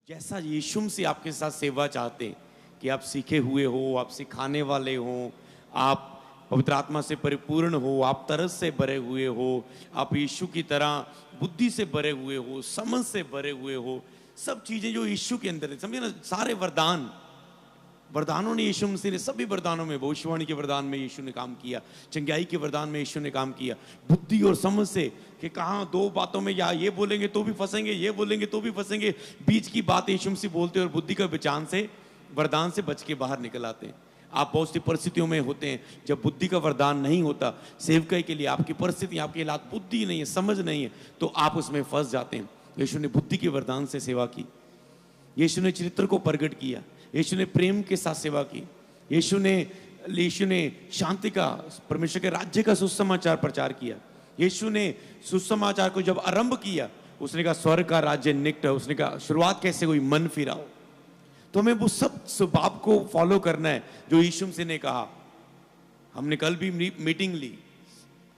जैसा यीशु मसीह आपके साथ सेवा चाहते हैं कि आप सीखे हुए हो, आप सिखाने वाले हो, आप पवित्र आत्मा से परिपूर्ण हो, आप तरस से भरे हुए हो, आप यीशु की तरह बुद्धि से भरे हुए हो, समझ से भरे हुए हो, सब चीजें जो यीशु के अंदर है, समझे ना। सारे वरदानों ने, यीशु मसीह ने सभी वरदानों में, भविष्यवाणी के वरदान में यीशु ने काम किया, चंगाई के वरदान में यीशु ने काम किया, बुद्धि और समझ से कि कहाँ दो बातों में या ये बोलेंगे तो भी फंसेंगे, ये बोलेंगे तो भी फंसेंगे, बीच की बात यीशु मसीह बोलते और बुद्धि का विचान से, वरदान से बच के बाहर निकल आते हैं। आप बहुत सी परिस्थितियों में होते हैं जब बुद्धि का वरदान नहीं होता, सेवकाई के लिए आपकी परिस्थिति, आपके हालात, बुद्धि नहीं है, समझ नहीं है, तो आप उसमें फंस जाते हैं। यीशु ने बुद्धि के वरदान से सेवा की, यीशु ने चरित्र को प्रकट किया, यीशु ने प्रेम के साथ सेवा की, यीशु ने शांति का, परमेश्वर के राज्य का सुसमाचार प्रचार किया। यीशु ने सुसमाचार को जब आरंभ किया, उसने कहा स्वर्ग का राज्य निकट है, उसने कहा शुरुआत कैसे हुई, मन फिराओ। तो हमें वो सब स्वभाव को फॉलो करना है जो यीशु मसीह ने कहा। हमने कल भी मीटिंग ली,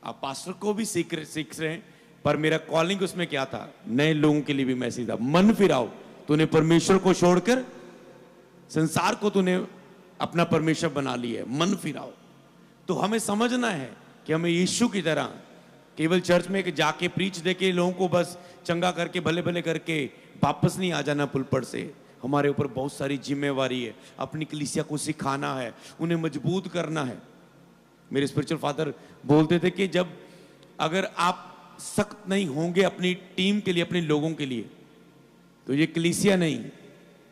आप पास्टर को भी सीख रहे हैं, पर मेरा कॉलिंग उसमें क्या था, नए लोगों के लिए भी मैसेज था, मन फिराओ। तूने परमेश्वर को छोड़कर संसार को तूने अपना परमेश्वर बना लिया है, मन फिराओ। तो हमें समझना है कि हमें यीशु की तरह केवल चर्च में जाके प्रीच दे के लोगों को बस चंगा करके भले भले करके वापस नहीं आ जाना पुलपट से। हमारे ऊपर बहुत सारी जिम्मेवारी है, अपनी कलीसिया को सिखाना है, उन्हें मजबूत करना है। मेरे स्पिरिचुअल फादर बोलते थे कि जब अगर आप सख्त नहीं होंगे अपनी टीम के लिए, अपने लोगों के लिए, तो ये कलीसिया नहीं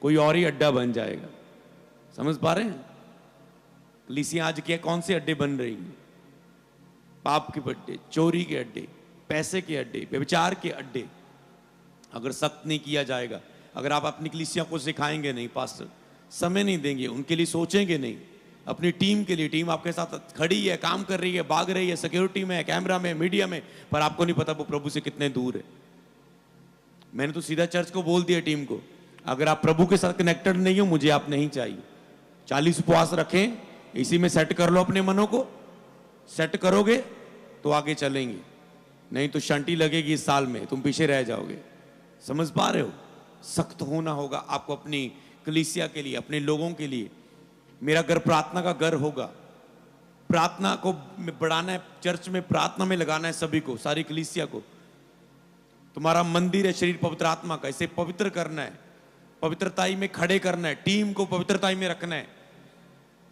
कोई और ही अड्डा बन जाएगा। समझ पा रहे हैं? कलीसिया आज क्या, कौन से अड्डे बन रही हैं? पाप के अड्डे, चोरी के अड्डे, पैसे के अड्डे, व्यभिचार के अड्डे। अगर सख्त नहीं किया जाएगा, अगर आप अपनी कलीसिया को सिखाएंगे नहीं, पास्टर समय नहीं देंगे, उनके लिए सोचेंगे नहीं, अपनी टीम के लिए, टीम आपके साथ खड़ी है, काम कर रही है, भाग रही है, सिक्योरिटी में है, कैमरा में, मीडिया में, पर आपको नहीं पता वो प्रभु से कितने दूर है। मैंने तो सीधा चर्च को बोल दिया, टीम को, अगर आप प्रभु के साथ कनेक्टेड नहीं हो, मुझे आप नहीं चाहिए। 40 उपवास रखें, इसी में सेट कर लो अपने मनों को, सेट करोगे तो आगे चलेंगे, नहीं तो शंटी लगेगी इस साल में, तुम पीछे रह जाओगे। समझ पा रहे हो? सख्त होना होगा आपको अपनी कलीसिया के लिए, अपने लोगों के लिए। मेरा घर प्रार्थना का घर होगा, प्रार्थना को बढ़ाना है, चर्च में प्रार्थना में लगाना है सभी को, सारी कलीसिया को। तुम्हारा मंदिर है शरीर पवित्र आत्मा का, इसे पवित्र करना है, पवित्रताई में खड़े करना है, टीम को पवित्रताई में रखना है।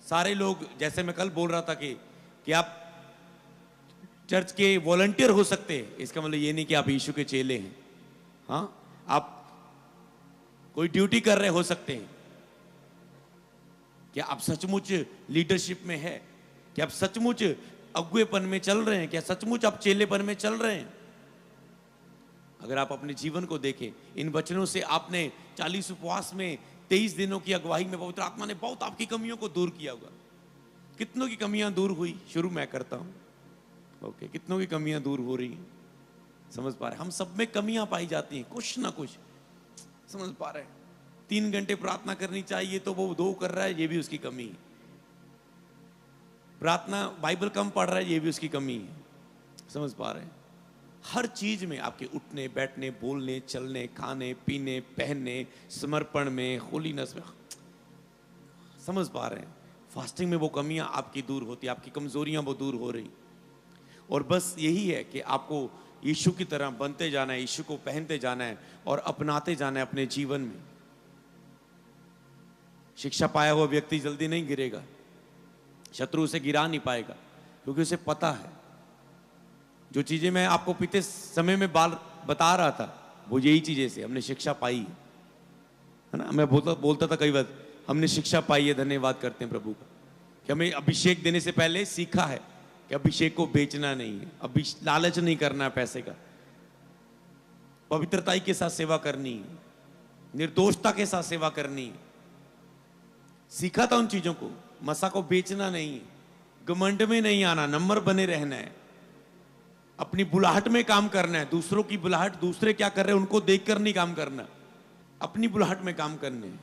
सारे लोग, जैसे मैं कल बोल रहा था कि आप चर्च के वॉलंटियर हो सकते हैं, इसका मतलब ये नहीं कि आप यीशु के चेले हैं। हाँ, आप कोई ड्यूटी कर रहे हो सकते हैं। क्या आप सचमुच लीडरशिप में है? क्या आप सचमुच अगुवेपन में चल रहे हैं? क्या सचमुच आप चेलेपन में चल रहे हैं? अगर आप अपने जीवन को देखें, इन वचनों से आपने 40 उपवास में, 23 दिनों की अगुवाई में पवित्र आत्मा ने बहुत आपकी कमियों को दूर किया होगा। कितनों की कमियां दूर हुई? शुरू मैं करता हूं, ओके। कितनों की कमियां दूर हो रही हैं? समझ पा रहे? हम सब में कमियां पाई जाती हैं, कुछ ना कुछ। समझ पा रहे? 3 घंटे प्रार्थना करनी चाहिए तो वो 2 कर रहा है, ये भी उसकी कमी है। प्रार्थना, बाइबल कम पढ़ रहा है, ये भी उसकी कमी है। समझ पा रहे हैं? हर चीज में, आपके उठने बैठने, बोलने, चलने, खाने पीने, पहनने, समर्पण में, होलीनेस में, समझ पा रहे हैं? फास्टिंग में वो कमियां आपकी दूर होती, आपकी कमजोरियां वो दूर हो रही। और बस यही है कि आपको यीशु की तरह बनते जाना है, यीशु को पहनते जाना है और अपनाते जाना है अपने जीवन में। शिक्षा पाया हुआ व्यक्ति जल्दी नहीं गिरेगा, शत्रु उसे गिरा नहीं पाएगा, क्योंकि उसे पता है। जो चीजें मैं आपको पिछले समय में बता रहा था, वो यही चीजें से हमने शिक्षा पाई है ना। मैं बोलता था कई बार, हमने शिक्षा पाई है, धन्यवाद करते हैं प्रभु का, कि हमें अभिषेक देने से पहले सीखा है कि अभिषेक को बेचना नहीं है, लालच नहीं करना है पैसे का, पवित्रताई के साथ सेवा करनी है, निर्दोषता के साथ सेवा करनी है। सीखा था उन चीजों को। मसा को बेचना नहीं है, घमंड में नहीं आना, नंबर बने रहना है, अपनी बुलाहट में काम करना है। दूसरों की बुलाहट, दूसरे क्या कर रहे हैं उनको देखकर नहीं काम करना, अपनी बुलाहट में काम करने हैं।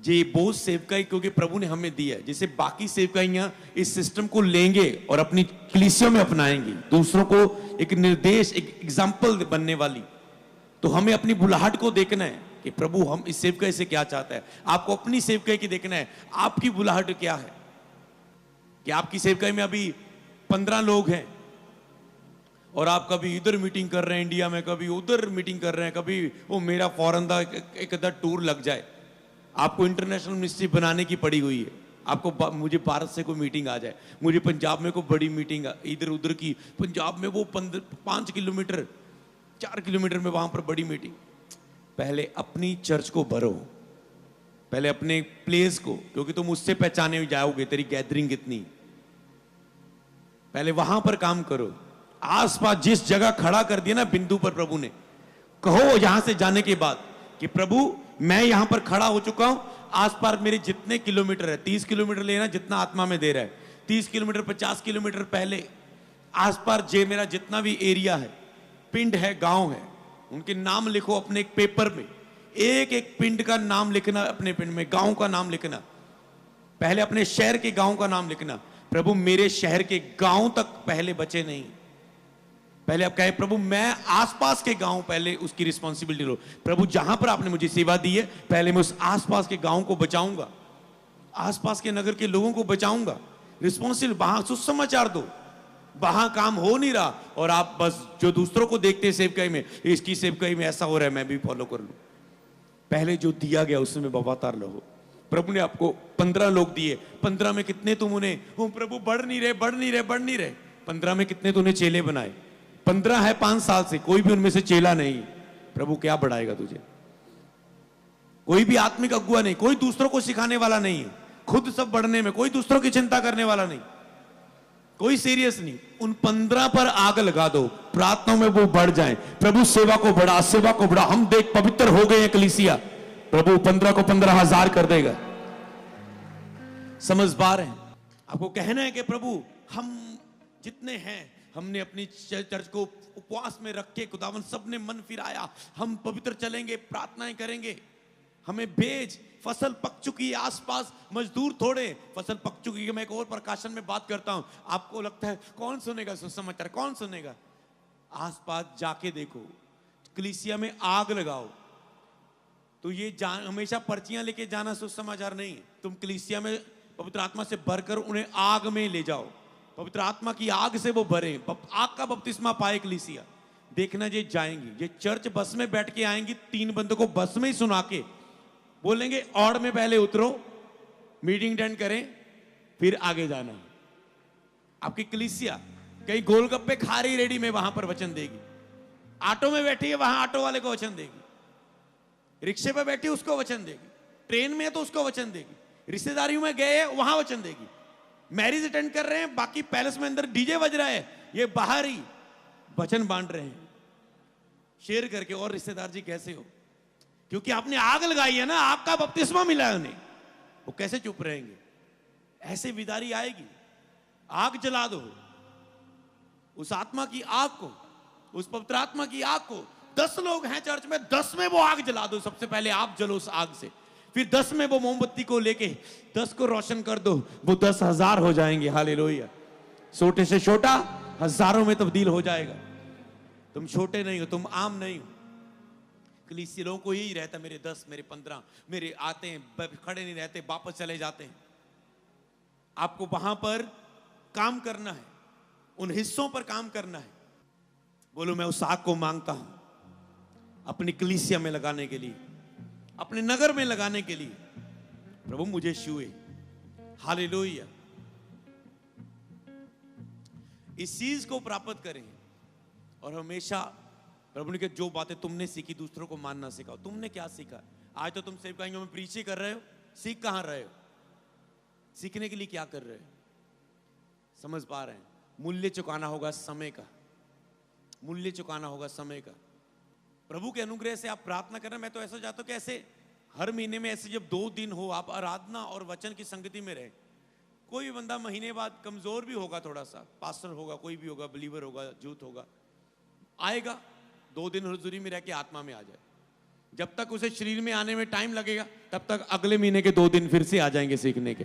ये बोझ सेवकाई क्योंकि प्रभु ने हमें दिया है, जिसे बाकी सेवकाइयां इस सिस्टम को लेंगे और अपनी कलीसिया में अपनाएंगी, दूसरों को एक निर्देश, एक एग्जाम्पल बनने वाली। तो हमें अपनी बुलाहट को देखना है कि प्रभु हम इस सेवकाई से क्या चाहता है। आपको अपनी सेवकाई की देखना है, आपकी बुलाहट क्या है। कि आपकी सेवकाई में अभी 15 लोग हैं और आप कभी इधर मीटिंग कर रहे हैं इंडिया में, कभी उधर मीटिंग कर रहे हैं, कभी वो मेरा फॉरेन का एक अदर टूर लग जाए। आपको इंटरनेशनल मिनिस्ट्री बनाने की पड़ी हुई है। आपको मुझे भारत से कोई मीटिंग आ जाए, मुझे पंजाब में कोई बड़ी मीटिंग इधर उधर की, पंजाब में वो 5 किलोमीटर 4 किलोमीटर में वहां पर बड़ी मीटिंग। पहले अपनी चर्च को भरो, पहले अपने प्लेस को, क्योंकि तुम उससे पहचाने जाओगे तेरी गैदरिंग कितनी। पहले वहां पर काम करो। आसपास जिस जगह खड़ा कर दिया ना बिंदु पर प्रभु ने, कहो यहां से जाने के बाद कि प्रभु मैं यहां पर खड़ा हो चुका हूं, आसपास मेरे जितने किलोमीटर है, 30 किलोमीटर लेना जितना आत्मा में दे रहा है, 30 किलोमीटर 50 किलोमीटर पहले आसपास जे मेरा जितना भी एरिया है, पिंड है, गांव है, उनके नाम लिखो अपने एक पेपर में। एक एक पिंड का नाम लिखना, अपने पिंड में गांव का नाम लिखना, पहले अपने शहर के गांव का नाम लिखना। प्रभु मेरे शहर के गांव तक पहले बचे नहीं, पहले आप कहे प्रभु मैं आसपास के गांव पहले उसकी रिस्पॉन्सिबिलिटी लो। प्रभु जहां पर आपने मुझे सेवा दी है, पहले मैं उस आसपास के गांव को बचाऊंगा, आसपास के नगर के लोगों को बचाऊंगा। रिस्पॉन्सिबल, वहां सुसमाचार दो, वहां काम हो नहीं रहा और आप बस जो दूसरों को देखते हैं सेवकाई में, इसकी सेवकाई में ऐसा हो रहा है मैं भी फॉलो कर लूं। पहले जो दिया गया उसमें वफादार रहो। प्रभु ने आपको 15 लोग दिए, 15 में कितने तुम उन्हें, प्रभु बढ़ नहीं रहे बढ़ नहीं रहे बढ़ नहीं रहे, 15 में कितने तूने चेले बनाए। 15 है 5 साल से, कोई भी उनमें से चेला नहीं। प्रभु क्या बढ़ाएगा तुझे? कोई भी आत्मिक अगुआ नहीं, कोई दूसरों को सिखाने वाला नहीं है, खुद सब बढ़ने में, कोई दूसरों की चिंता करने वाला नहीं, कोई सीरियस नहीं। उन 15 पर आग लगा दो, प्रार्थनाओं में वो बढ़ जाएं। प्रभु सेवा को बढ़ा, सेवा को बढ़ा। हम देख पवित्र हो गए हैं कलीसिया, प्रभु 15 को 15,000 कर देगा। समझ पा रहे हैं? आपको कहना है कि प्रभु हम जितने हैं, हमने अपनी चर्च को उपवास में रख के खुदावन सबने मन फिराया, हम पवित्र चलेंगे, प्रार्थनाएं करेंगे, हमें भेज। फसल पक चुकी है, आसपास मजदूर थोड़े, फसल पक चुकी है। मैं एक और प्रकाशन में बात करता हूं, आपको लगता है कौन सुनेगा सुसमाचार, कौन सुनेगा? आसपास जाके देखो, कलीसिया में आग लगाओ। तो ये हमेशा पर्चियां लेके जाना सुसमाचार नहीं, तुम कलीसिया में पवित्र आत्मा से भरकर उन्हें आग में ले जाओ, पवित्र आत्मा की आग से वो भरे, आग का बपतिस्मा पाए कलीसिया। देखना ये जाएंगी, ये चर्च बस में बैठ के आएंगी, 3 बंदों को बस में ही सुना के बोलेंगे और में पहले उतरो, मीटिंग अटेंड करें, फिर आगे जाना। आपकी कलीसिया कहीं गोलगप्पे खा रही रेडी में, वहां पर वचन देगी। ऑटो में बैठी है, वहां ऑटो वाले को वचन देगी। रिक्शे पे बैठी उसको वचन देगी। ट्रेन में है तो उसको वचन देगी। रिश्तेदारियों में गए हैं वहां वचन देगी। मैरिज अटेंड कर रहे हैं, बाकी पैलेस में अंदर डीजे बज रहा है, ये बाहर ही वचन बांट रहे हैं शेयर करके। और रिश्तेदार जी कैसे हो? क्योंकि आपने आग लगाई है ना, आपका बपतिस्मा मिला है उन्हें, वो कैसे चुप रहेंगे? ऐसे विदारी आएगी, आग जला दो उस आत्मा की आग को, उस पवित्र आत्मा की आग को। 10 लोग हैं चर्च में, 10 में वो आग जला दो। सबसे पहले आप जलो उस आग से, फिर 10 में वो मोमबत्ती को लेके 10 को रोशन कर दो, वो 10,000 हो जाएंगे। हालेलुया। छोटे से छोटा हजारों में तब्दील हो जाएगा। तुम छोटे नहीं हो, तुम आम नहीं हो। कलीसिया लोगों को यही रहता, मेरे 10, मेरे 15, मेरे आते हैं, खड़े नहीं रहते, वापस चले जाते हैं। आपको वहां पर काम करना है, उन हिस्सों पर काम करना है। बोलो मैं उस आग को मांगता हूं अपनी कलीसिया में लगाने के लिए, अपने नगर में लगाने के लिए। प्रभु मुझे छुए। हालेलुया। इस चीज को प्राप्त करें और हमेशा प्रभु ने कहा जो बातें तुमने सीखी दूसरों को मानना सिखाओ। तुमने क्या सीखा? आज तो तुम सेवकाइयों में प्रीच ही कर रहे हो, सीख कहां रहे हो? सीखने के लिए क्या कर रहे हो? समझ पा रहे हैं? मूल्य चुकाना होगा समय का, मूल्य चुकाना होगा समय का। प्रभु के अनुग्रह से आप प्रार्थना कर रहे हैं। मैं तो ऐसा चाहता हूं कि ऐसे हर महीने में ऐसे जब 2 दिन हो, आप आराधना और वचन की संगति में रहे। कोई बंदा महीने बाद कमजोर भी होगा, थोड़ा सा पास्टर होगा, कोई भी होगा, बिलीवर होगा, जूथ होगा, आएगा 2 दिन हुजूरी में रह के आत्मा में आ जाए। जब तक उसे शरीर में आने में टाइम लगेगा, तब तक अगले महीने के 2 दिन फिर से आ जाएंगे सीखने के।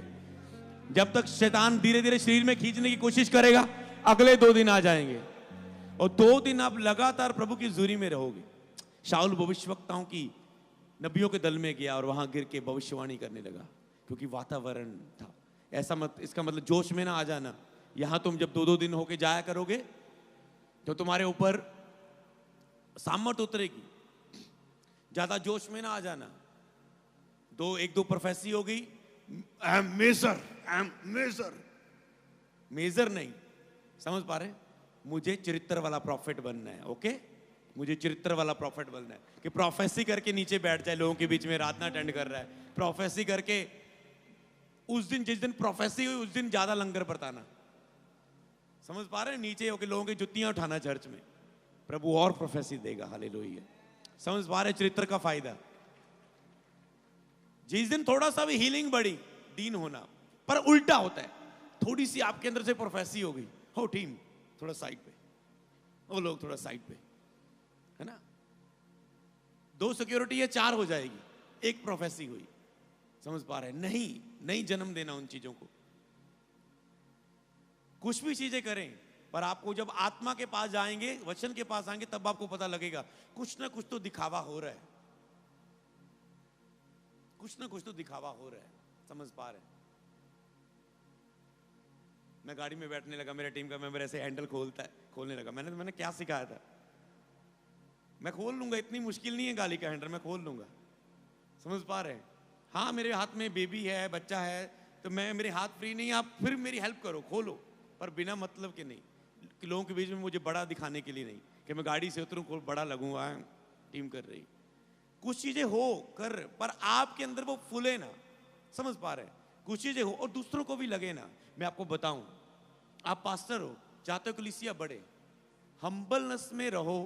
जब तक शैतान धीरे धीरे शरीर में खींचने की कोशिश करेगा, अगले 2 दिन आ जाएंगे। और 2 दिन आप लगातार प्रभु की हुजूरी में रहोगे। शाऊल भविष्यवक्ताओं की नबियों के दल में गया और वहां गिर के भविष्यवाणी करने लगा, क्योंकि वातावरण था ऐसा। मत इसका मतलब जोश में ना आ जाना। यहां तुम जब 2-2 दिन होके जाया करोगे तो तुम्हारे ऊपर सामर्थ उतरेगी। ज्यादा जोश में ना आ जाना। 1-2 प्रोफेसी हो गई, I am major, I am major. Major नहीं, समझ पा रहे? मुझे चरित्र वाला प्रॉफिट बनना है। ओके, मुझे चरित्र वाला प्रॉफिट बनना है कि प्रोफेसी करके नीचे बैठ जाए लोगों के बीच में, रात ना अटेंड कर रहा है। प्रोफेसी करके उस दिन, जिस दिन प्रोफेसी हुई उस दिन ज्यादा लंगर बरताना। समझ पा रहे हैं? नीचे होके लोगों की जुत्तियां उठाना चर्च में। प्रभु और प्रोफेसी देगा। हालेलुया। समझ पा रहे? चरित्र का फायदा। जिस दिन थोड़ा सा भी हीलिंग बढ़ी, दीन होना, पर उल्टा होता है। थोड़ी सी आपके अंदर से प्रोफेसी हो गई, हो टीम थोड़ा साइड पे, वो लोग थोड़ा साइड पे, है ना? 2 सिक्योरिटी है, 4 हो जाएगी, 1 प्रोफेसी हुई। समझ पा रहे हैं? नहीं जन्म देना उन चीजों को। कुछ भी चीजें करें, पर आपको जब आत्मा के पास जाएंगे, वचन के पास आएंगे, तब आपको पता लगेगा कुछ ना कुछ तो दिखावा हो रहा है, कुछ ना कुछ तो दिखावा हो रहा है। समझ पा रहे हैं? मैं गाड़ी में बैठने लगा, मेरे टीम का मेंबर ऐसे हैंडल खोलने लगा। मैंने क्या सिखाया था? मैं खोल लूंगा, इतनी मुश्किल नहीं है गाड़ी का हैंडल, मैं खोल लूंगा। समझ पा रहे हैं? हाँ, मेरे हाथ में बेबी है, बच्चा है, तो मेरे हाथ फ्री नहीं, आप फिर मेरी हेल्प करो, खोलो, पर बिना मतलब के नहीं, कि लोगों के बीच में मुझे बड़ा दिखाने के लिए नहीं, कि मैं गाड़ी से उतरूं बड़ा लगूंगा, टीम कर रही। कुछ चीजें हो कर, पर आपके अंदर वो फूले ना। समझ पा रहे हैं? कुछ चीजें हो और दूसरों को भी लगे ना। मैं आपको बताऊं, आप पास्टर हो, चाहते हो कलीसिया बढ़े, हम्बलनेस में रहो।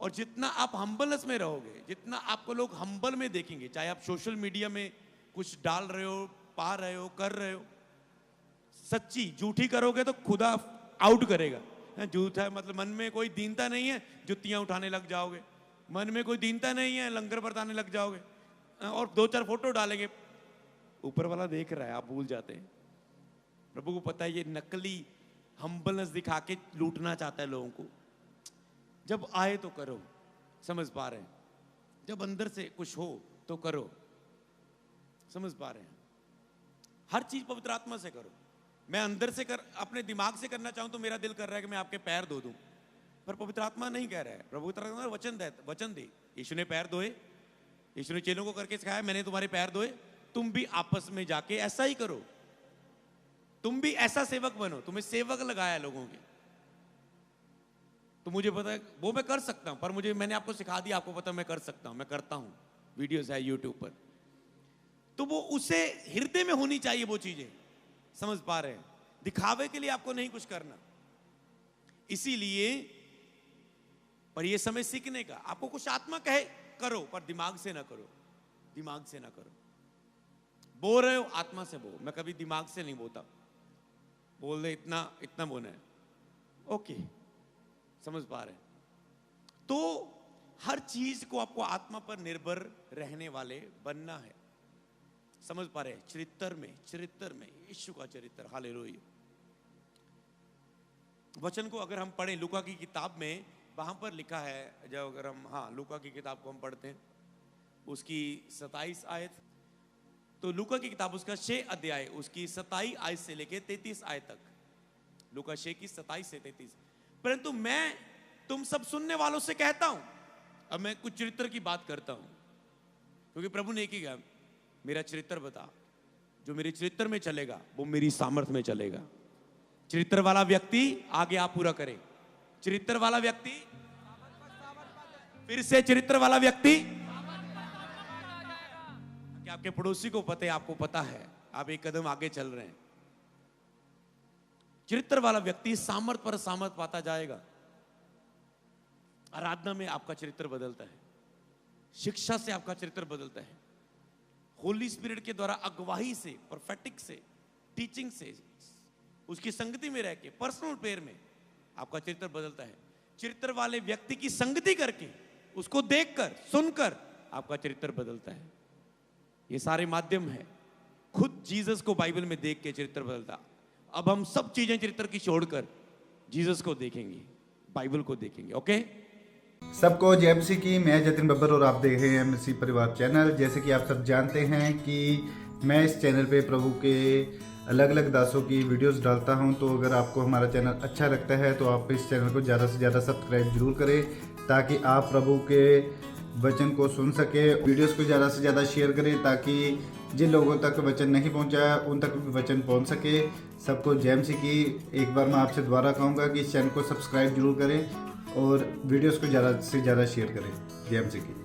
और जितना आप हम्बलनेस में रहोगे, जितना आपको लोग हम्बल में देखेंगे, चाहे आप सोशल मीडिया में कुछ डाल रहे हो, पा रहे हो, कर रहे हो, सच्ची झूठी करोगे तो खुदा आउट करेगा। झूठ है मतलब मन में कोई दीनता नहीं है, जुत्तियां उठाने लग जाओगे। मन में कोई दीनता नहीं है, लंगर बरताने लग जाओगे, और 2-4 फोटो डालेंगे, ऊपर वाला देख रहा है, आप भूल जाते हैं। प्रभु को पता है ये नकली हम्बलनेस दिखा के लूटना चाहता है लोगों को। जब आए तो करो। समझ पा रहे हैं? जब अंदर से कुछ हो तो करो। समझ पा रहे हैं? हर चीज पवित्र आत्मा से करो। मैं अंदर से अपने दिमाग से करना चाहूं तो मेरा दिल कर रहा है कि मैं आपके पैर धो दूं, पर पवित्र आत्मा नहीं कह रहा है। प्रभु वचन दे। यीशु ने पैर धोए, यीशु ने चेलों को करके सिखाया, मैंने तुम्हारे पैर धोए, तुम भी आपस में जाके ऐसा ही करो। तुम भी ऐसा सेवक बनो। तुम्हें सेवक लगाया लोगों के, तो मुझे पता है वो मैं कर सकता हूं, पर मैंने आपको सिखा दिया, आपको पता मैं कर सकता हूं, मैं करता हूं, वीडियोस है यूट्यूब पर। तो वो उसे हृदय में होनी चाहिए वो चीजें। समझ पा रहे हैं? दिखावे के लिए आपको नहीं कुछ करना। इसीलिए पर ये समय सीखने का, आपको कुछ आत्मा कहे करो, पर दिमाग से ना करो, दिमाग से ना करो। बोल रहे हो आत्मा से बोल। मैं कभी दिमाग से नहीं बोलता, बोल दे इतना इतना बोलना है, ओके। समझ पा रहे हैं? तो हर चीज को आपको आत्मा पर निर्भर रहने वाले बनना है। समझ पा रहे हैं? चरित्र में यीशु का चरित्र। हालेलुया। वचन को अगर हम पढ़ें लूका की किताब में, वहां पर लिखा है, जब अगर हम लूका की किताब को हम पढ़ते हैं, उसकी 27 आयत, तो लूका की किताब उसका 6 अध्याय, उसकी 27 आयत से लेके 33 आयत तक। लूका 6 की 27 से 33। परंतु मैं तुम सब सुनने वालों से कहता हूं, अब मैं कुछ चरित्र की बात करता हूं, क्योंकि प्रभु ने एक ही कहा, मेरा चरित्र बता। जो मेरे चरित्र में चलेगा वो मेरी सामर्थ में चलेगा। चरित्र वाला व्यक्ति, आगे आप पूरा करें, चरित्र वाला व्यक्ति, फिर से चरित्र वाला व्यक्ति, कि आपके पड़ोसी को पता है, आपको पता है, आप एक कदम आगे चल रहे हैं। चरित्र वाला व्यक्ति सामर्थ पर सामर्थ पाता जाएगा। आराधना में आपका चरित्र बदलता है, शिक्षा से आपका चरित्र बदलता है, होली स्पिरिट के द्वारा अगवाही से, प्रोफेटिक से, टीचिंग से, उसकी संगति में रह के, पर्सनल प्रेयर में आपका चरित्र बदलता है। चरित्र वाले व्यक्ति की संगति करके, उसको देखकर, सुनकर आपका चरित्र बदलता है। ये सारे माध्यम है। खुद जीसस को बाइबल में देख के चरित्र बदलता। अब हम सब चीजें चरित्र की छोड़कर जीसस को देखेंगे, बाइबल को देखेंगे। ओके। सबको जय मसीह की। मैं जतिन बब्बर और आप देख रहे हैं मसीह परिवार चैनल। जैसे कि आप सब जानते हैं कि मैं इस चैनल पे प्रभु के अलग अलग दासों की वीडियोस डालता हूं, तो अगर आपको हमारा चैनल अच्छा लगता है तो आप इस चैनल को ज़्यादा से ज़्यादा सब्सक्राइब जरूर करें, ताकि आप प्रभु के वचन को सुन सके। वीडियोस को ज़्यादा से ज़्यादा शेयर करें, ताकि जिन लोगों तक वचन नहीं पहुंचा उन तक भी वचन पहुंच सके। सबको जय मसीह की। एक बार मैं आपसे दोबारा कहूँगा कि इस चैनल को सब्सक्राइब जरूर करें और वीडियोस को ज़्यादा से ज़्यादा शेयर करें। जय मसीह की।